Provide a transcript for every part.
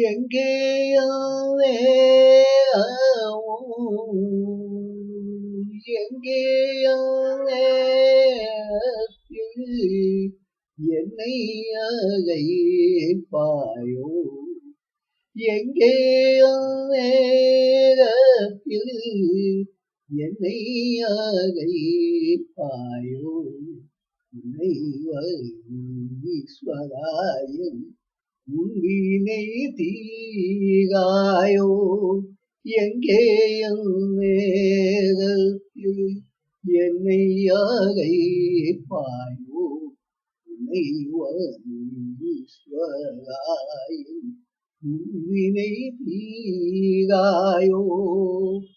எங்கேயோ எங்கேயோ என்னை அழைப்பாயோ எங்கேயோ என்னை அழைப்பாயோ உன்னை ஈஸ்வராயன் உன்வினை தீராயோ எங்கேயும் நேரத்தில் என்னை அழைப்பாயோ உன்னை ஈஸ்வராயன் உன்வினை தீராயோ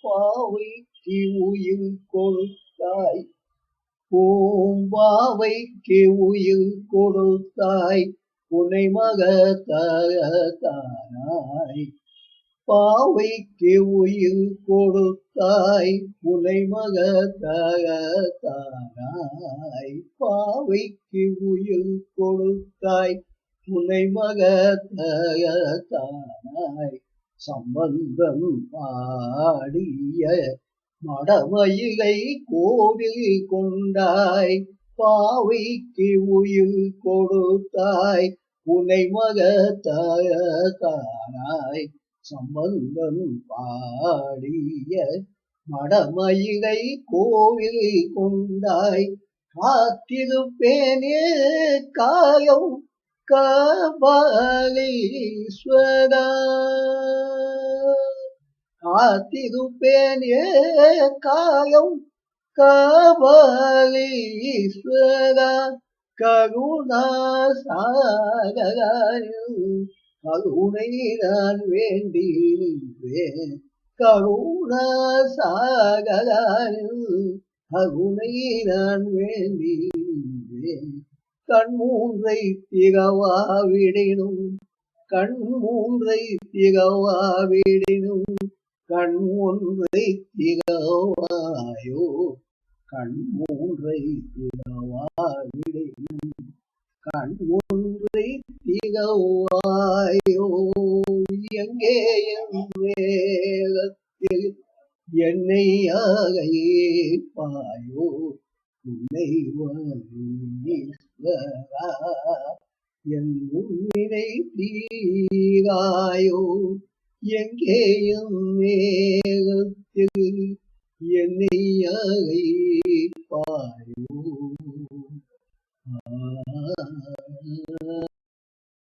பாவைக்கு உயிர் கொடுத்தாய் பூம்பாவைக்கு உயிர் கொடுத்தாய் உன்னை மகத்தாய் பாவைக்கு உயிர் கொடுத்தாய் உன்னை மகத்தாய் பாவைக்கு உயிர் கொடுத்தாய் உன்னை மகத்தாய் சம்பந்தம் பாடிய மடமயிலை கோவில் கொண்டாய் பாவைக்கு உயிர் கொடுத்தாய் உன்னை மகத்தாய் சம்பந்தம் பாடிய மடமயிலை கோவில் கொண்டாய் காத்திருப்பேனே காயம் கபாலீஸ்வரா காத்திருப்பேனே காயம் கபாலீஸ்வரா கருணாசாகராயன் கருணை நான் வேண்டி நின்றேன் கருணாசாகராயன் கருணை நான் வேண்டி நின்றேன் கண்மூன்றை திகவாவிடினும் கண்மூன்றை திகவாவிடினும் கண் ஒன்றை திகவாயோ கண்மூன்றை திகவாவிடினும் கண் ஒன்றை திகவாயோ எங்கேயும் வேகத்தில் என்னை அழைப்பாயோ உன்னை ஈஸ்வரா என் உன்வினை தீராயோ எங்கேயும் மேகத்தில் என்னை அழைப்பாயோ